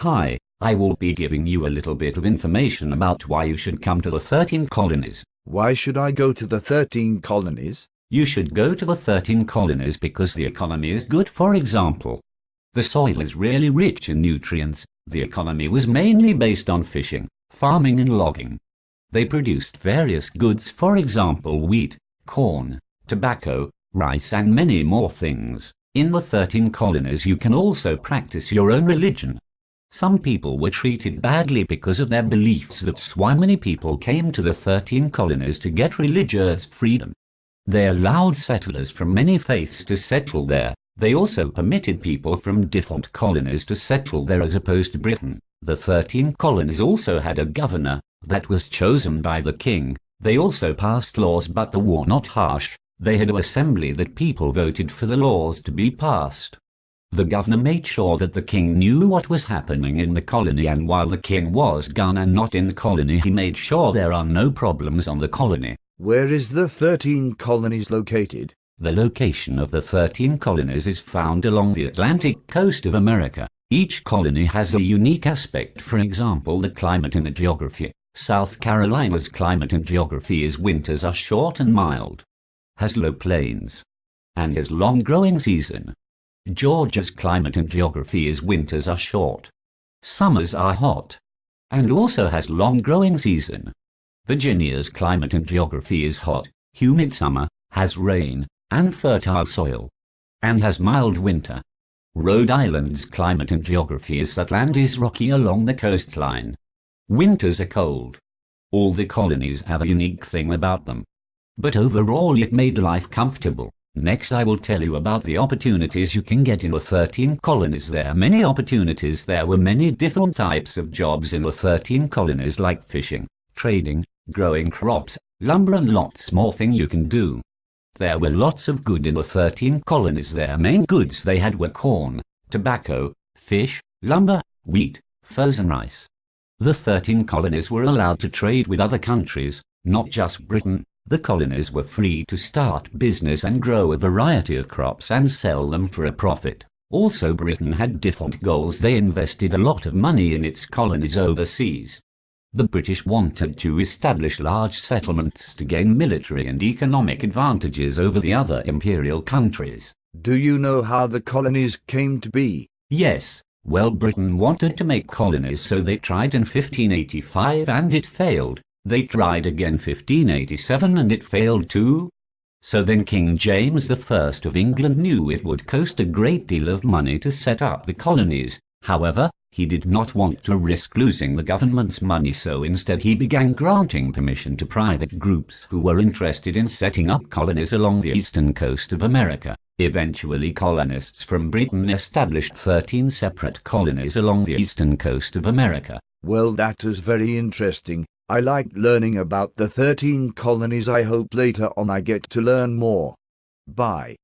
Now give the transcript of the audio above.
Hi, I will be giving you a little bit of information about why you should come to the 13 colonies. Why should I go to the 13 colonies? You should go to the 13 colonies because the economy is good. For example, the soil is really rich in nutrients. The economy was mainly based on fishing, farming and logging. They produced various goods, for example wheat, corn, tobacco, rice and many more things. In the 13 colonies you can also practice your own religion. Some people were treated badly because of their beliefs. That's why many people came to the 13 colonies to get religious freedom. They allowed settlers from many faiths to settle there. They also permitted people from different colonies to settle there as opposed to Britain. The 13 colonies also had a governor that was chosen by the king. They also passed laws, but they were not harsh. They had an assembly that people voted for the laws to be passed. The governor made sure that the king knew what was happening in the colony, and while the king was gone and not in the colony, he made sure there are no problems on the colony. Where is the 13 colonies located? The location of the 13 colonies is found along the Atlantic coast of America. Each colony has a unique aspect. For example, the climate and the geography. South Carolina's climate and geography is winters are short and mild, has low plains, and has long growing season. Georgia's climate and geography is winters are short, summers are hot, and also has long growing season. Virginia's climate and geography is hot, humid summer, has rain, and fertile soil, and has mild winter. Rhode Island's climate and geography is that land is rocky along the coastline. Winters are cold. All the colonies have a unique thing about them, but overall it made life comfortable. Next I will tell you about the opportunities you can get in the 13 colonies. There are many opportunities. There were many different types of jobs in the 13 colonies, like fishing, trading, growing crops, lumber and lots more things you can do. There were lots of good in the 13 colonies. Their main goods they had were corn, tobacco, fish, lumber, wheat, furs and rice. The 13 colonies were allowed to trade with other countries, not just Britain. The colonies were free to start business and grow a variety of crops and sell them for a profit. Also, Britain had different goals. They invested a lot of money in its colonies overseas. The British wanted to establish large settlements to gain military and economic advantages over the other imperial countries. Do you know how the colonies came to be? Yes. Well, Britain wanted to make colonies, so they tried in 1585 and it failed. They tried again 1587 and it failed too. So then King James I of England knew it would cost a great deal of money to set up the colonies. However, he did not want to risk losing the government's money, so instead he began granting permission to private groups who were interested in setting up colonies along the eastern coast of America. Eventually, colonists from Britain established 13 separate colonies along the eastern coast of America. Well, that is very interesting. I liked learning about the 13 colonies. I hope later on I get to learn more. Bye.